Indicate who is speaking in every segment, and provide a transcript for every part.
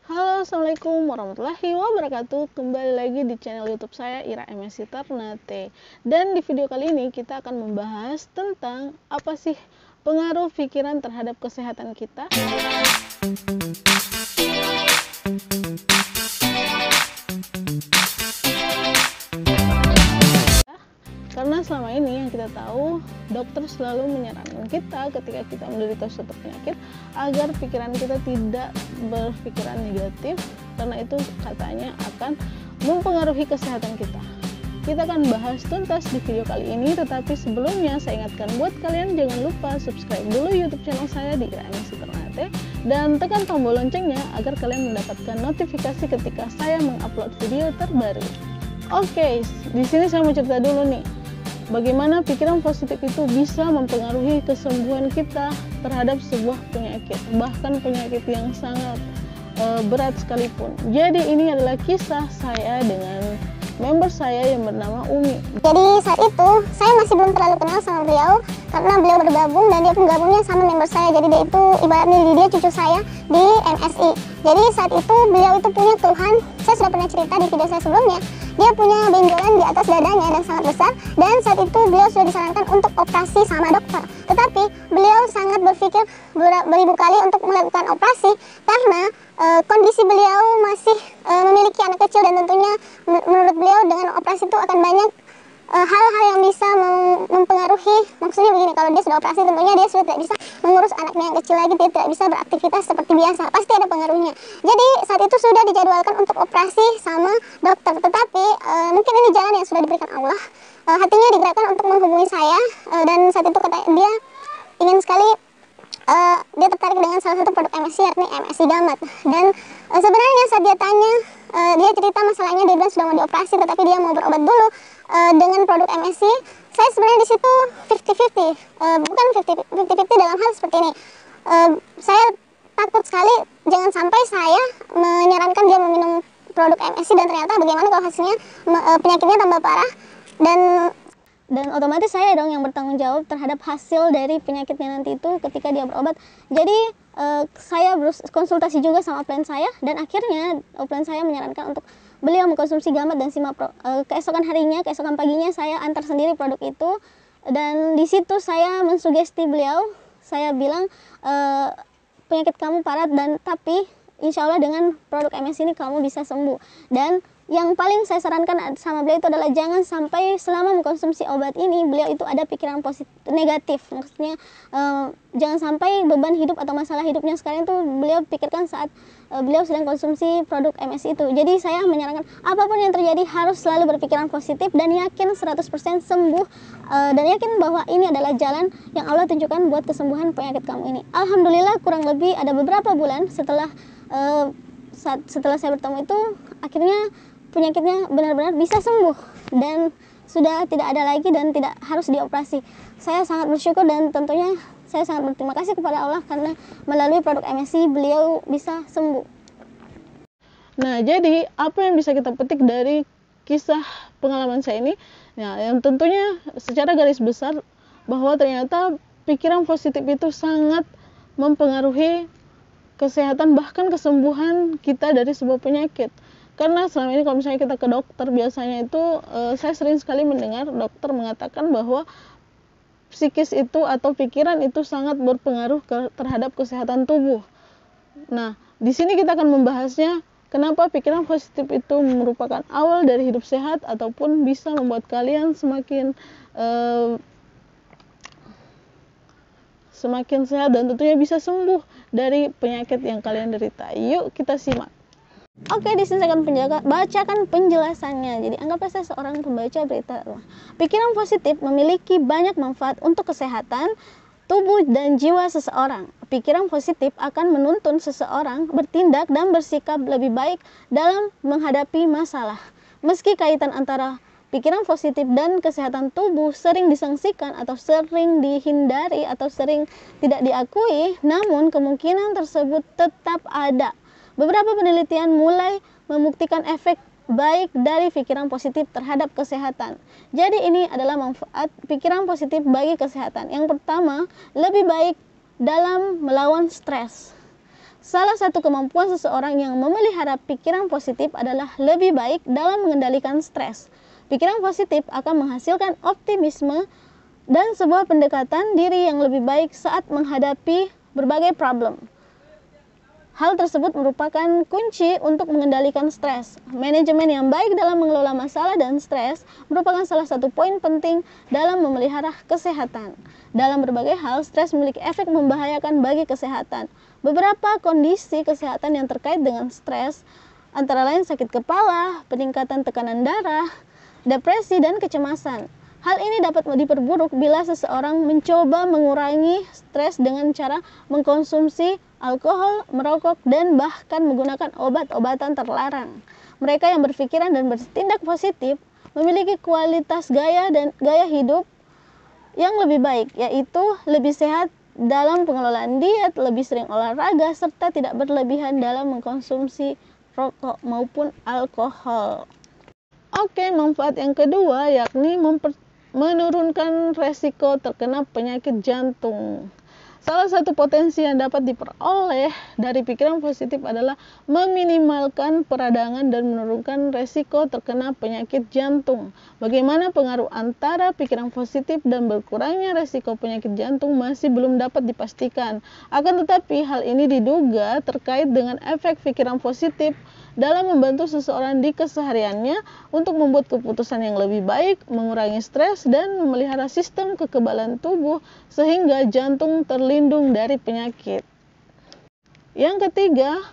Speaker 1: Halo, assalamualaikum warahmatullahi wabarakatuh. Kembali lagi di channel YouTube saya, Ira MSI Ternate. Dan di video kali ini kita akan membahas tentang apa sih pengaruh pikiran terhadap kesehatan kita. Karena selama ini yang kita tahu, dokter selalu menyarankan kita ketika kita menderita suatu penyakit agar pikiran kita tidak berpikiran negatif, karena itu katanya akan mempengaruhi kesehatan kita. Kita akan bahas tuntas di video kali ini, tetapi sebelumnya saya ingatkan buat kalian jangan lupa subscribe dulu YouTube channel saya di Ira MSI Ternate dan tekan tombol loncengnya agar kalian mendapatkan notifikasi ketika saya mengupload video terbaru. Oke, di sini saya mau cerita dulu nih. Bagaimana pikiran positif itu bisa mempengaruhi kesembuhan kita terhadap sebuah penyakit, bahkan penyakit yang sangat berat sekalipun. Jadi ini adalah kisah saya dengan member saya yang bernama Umi.
Speaker 2: Jadi saat itu saya masih belum terlalu kenal sama beliau karena beliau bergabung dan dia pun gabungnya sama member saya. Jadi dia itu ibaratnya dia cucu saya di MSI. Jadi saat itu beliau itu punya keluhan. Saya sudah pernah cerita di video saya sebelumnya. Dia punya benjolan di atas dadanya dan sangat besar, dan saat itu beliau sudah disarankan untuk operasi sama dokter. Tetapi beliau sangat berpikir beribu kali untuk melakukan operasi karena kondisi beliau masih memiliki anak kecil, dan tentunya menurut beliau dengan operasi itu akan banyak hal-hal yang bisa mempengaruhi. Maksudnya begini, kalau dia sudah operasi tentunya dia sudah tidak bisa mengurus anaknya yang kecil lagi, dia tidak bisa beraktivitas seperti biasa, pasti ada pengaruhnya. Jadi saat itu sudah dijadwalkan untuk operasi sama dokter, tetapi mungkin ini jalan yang sudah diberikan Allah. Hatinya digerakkan untuk menghubungi saya, dan saat itu kata dia ingin sekali, dia tertarik dengan salah satu produk MSI, yakni MSI Gamat. Dan sebenarnya saat dia tanya, dia cerita masalahnya, dia bilang sudah mau dioperasi tetapi dia mau berobat dulu dengan produk MSI. Saya sebenarnya di situ 50-50, bukan 50-50 dalam hal seperti ini. Saya takut sekali jangan sampai saya menyarankan dia meminum produk MSI dan ternyata bagaimana kalau hasilnya penyakitnya tambah parah, dan otomatis saya dong yang bertanggung jawab terhadap hasil dari penyakitnya nanti itu ketika dia berobat. Jadi saya konsultasi juga sama plan saya, dan akhirnya plan saya menyarankan untuk beliau mengkonsumsi Gamat dan Simapro. Keesokan paginya saya antar sendiri produk itu, dan di situ saya mensugesti beliau. Saya bilang penyakit kamu parah, dan tapi insya Allah dengan produk MS ini kamu bisa sembuh. Dan yang paling saya sarankan sama beliau itu adalah jangan sampai selama mengkonsumsi obat ini beliau itu ada pikiran negatif. Maksudnya jangan sampai beban hidup atau masalah hidupnya sekarang itu beliau pikirkan saat beliau sedang konsumsi produk MS itu. Jadi saya menyarankan apapun yang terjadi harus selalu berpikiran positif dan yakin 100% sembuh, dan yakin bahwa ini adalah jalan yang Allah tunjukkan buat kesembuhan penyakit kamu ini. Alhamdulillah kurang lebih ada beberapa bulan setelah saya bertemu itu, akhirnya penyakitnya benar-benar bisa sembuh dan sudah tidak ada lagi dan tidak harus dioperasi. Saya sangat bersyukur dan tentunya saya sangat berterima kasih kepada Allah karena melalui produk MSI beliau bisa sembuh.
Speaker 1: Nah, jadi apa yang bisa kita petik dari kisah pengalaman saya ini? Nah, yang tentunya secara garis besar bahwa ternyata pikiran positif itu sangat mempengaruhi kesehatan bahkan kesembuhan kita dari sebuah penyakit. Karena selama ini kalau misalnya kita ke dokter, biasanya itu saya sering sekali mendengar dokter mengatakan bahwa psikis itu atau pikiran itu sangat berpengaruh terhadap kesehatan tubuh. Nah, di sini kita akan membahasnya kenapa pikiran positif itu merupakan awal dari hidup sehat ataupun bisa membuat kalian semakin sehat dan tentunya bisa sembuh dari penyakit yang kalian derita. Yuk kita simak. Oke, di sini saya akan bacakan penjelasannya. Jadi anggaplah saya seorang pembaca berita. Pikiran positif memiliki banyak manfaat untuk kesehatan tubuh dan jiwa seseorang. Pikiran positif akan menuntun seseorang bertindak dan bersikap lebih baik dalam menghadapi masalah. Meski kaitan antara pikiran positif dan kesehatan tubuh sering disangsikan atau sering dihindari atau sering tidak diakui, namun kemungkinan tersebut tetap ada. Beberapa penelitian mulai membuktikan efek baik dari pikiran positif terhadap kesehatan. Jadi ini adalah manfaat pikiran positif bagi kesehatan. Yang pertama, lebih baik dalam melawan stres. Salah satu kemampuan seseorang yang memelihara pikiran positif adalah lebih baik dalam mengendalikan stres. Pikiran positif akan menghasilkan optimisme dan sebuah pendekatan diri yang lebih baik saat menghadapi berbagai problem. Hal tersebut merupakan kunci untuk mengendalikan stres. Manajemen yang baik dalam mengelola masalah dan stres merupakan salah satu poin penting dalam memelihara kesehatan. Dalam berbagai hal, stres memiliki efek membahayakan bagi kesehatan. Beberapa kondisi kesehatan yang terkait dengan stres antara lain sakit kepala, peningkatan tekanan darah, depresi, dan kecemasan. Hal ini dapat diperburuk bila seseorang mencoba mengurangi stres dengan cara mengkonsumsi alkohol, merokok, dan bahkan menggunakan obat-obatan terlarang. Mereka yang berpikiran dan bertindak positif memiliki kualitas gaya hidup yang lebih baik, yaitu lebih sehat dalam pengelolaan diet, lebih sering olahraga, serta tidak berlebihan dalam mengkonsumsi rokok maupun alkohol. Oke, manfaat yang kedua yakni menurunkan resiko terkena penyakit jantung. Salah satu potensi yang dapat diperoleh dari pikiran positif adalah meminimalkan peradangan dan menurunkan resiko terkena penyakit jantung. Bagaimana pengaruh antara pikiran positif dan berkurangnya resiko penyakit jantung masih belum dapat dipastikan. Akan tetapi hal ini diduga terkait dengan efek pikiran positif dalam membantu seseorang di kesehariannya untuk membuat keputusan yang lebih baik, mengurangi stres, dan memelihara sistem kekebalan tubuh sehingga jantung terlindung dari penyakit. Yang ketiga,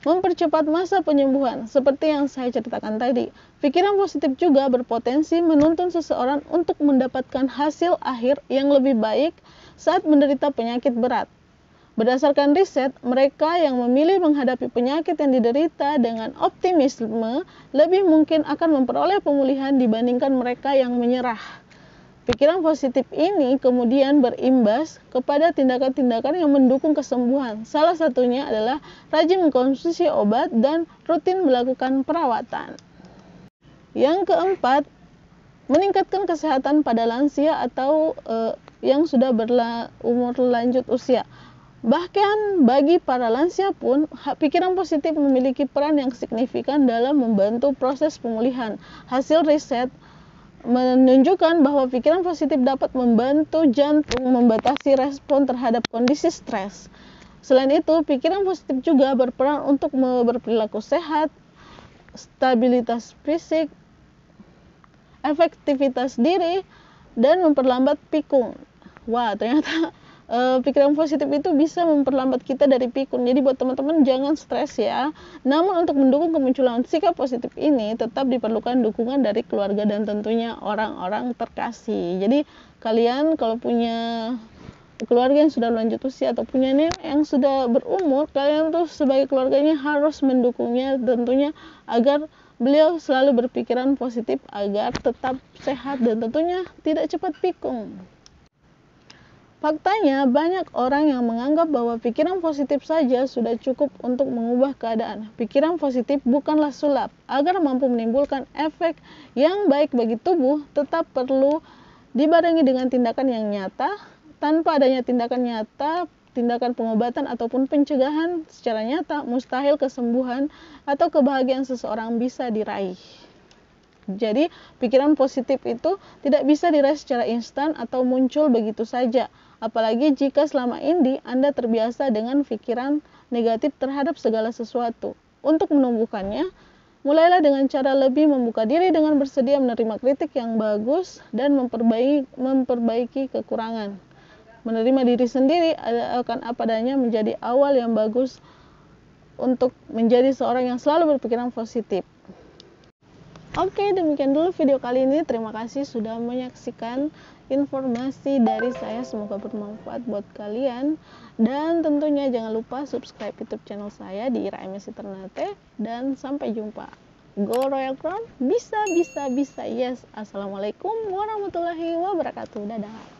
Speaker 1: mempercepat masa penyembuhan. Seperti yang saya ceritakan tadi, pikiran positif juga berpotensi menuntun seseorang untuk mendapatkan hasil akhir yang lebih baik saat menderita penyakit berat. Berdasarkan riset, mereka yang memilih menghadapi penyakit yang diderita dengan optimisme lebih mungkin akan memperoleh pemulihan dibandingkan mereka yang menyerah. Pikiran positif ini kemudian berimbas kepada tindakan-tindakan yang mendukung kesembuhan. Salah satunya adalah rajin mengkonsumsi obat dan rutin melakukan perawatan. Yang keempat, meningkatkan kesehatan pada lansia atau yang sudah berumur lanjut usia. Bahkan bagi para lansia pun, pikiran positif memiliki peran yang signifikan dalam membantu proses pemulihan. Hasil riset menunjukkan bahwa pikiran positif dapat membantu jantung membatasi respon terhadap kondisi stres. Selain itu, pikiran positif juga berperan untuk berperilaku sehat, stabilitas fisik, efektivitas diri, dan memperlambat pikun. Wah, ternyata pikiran positif itu bisa memperlambat kita dari pikun. Jadi buat teman-teman jangan stres ya. Namun untuk mendukung kemunculan sikap positif ini tetap diperlukan dukungan dari keluarga dan tentunya orang-orang terkasih. Jadi kalian kalau punya keluarga yang sudah lanjut usia atau punya nenek yang sudah berumur, kalian tuh sebagai keluarganya harus mendukungnya tentunya agar beliau selalu berpikiran positif agar tetap sehat dan tentunya tidak cepat pikun. Faktanya, banyak orang yang menganggap bahwa pikiran positif saja sudah cukup untuk mengubah keadaan. Pikiran positif bukanlah sulap. Agar mampu menimbulkan efek yang baik bagi tubuh, tetap perlu dibarengi dengan tindakan yang nyata. Tanpa adanya tindakan nyata, tindakan pengobatan ataupun pencegahan secara nyata, mustahil kesembuhan atau kebahagiaan seseorang bisa diraih. Jadi, pikiran positif itu tidak bisa diraih secara instan atau muncul begitu saja. Apalagi jika selama ini Anda terbiasa dengan pikiran negatif terhadap segala sesuatu. Untuk menumbuhkannya, mulailah dengan cara lebih membuka diri dengan bersedia menerima kritik yang bagus dan memperbaiki kekurangan. Menerima diri sendiri akan apa adanya menjadi awal yang bagus untuk menjadi seorang yang selalu berpikiran positif. Oke, demikian dulu video kali ini. Terima kasih sudah menyaksikan informasi dari saya. Semoga bermanfaat buat kalian. Dan tentunya jangan lupa subscribe YouTube channel saya di Ira MSI Ternate. Dan sampai jumpa. Go Royal Crown. Bisa. Yes. Assalamualaikum warahmatullahi wabarakatuh. Dadah.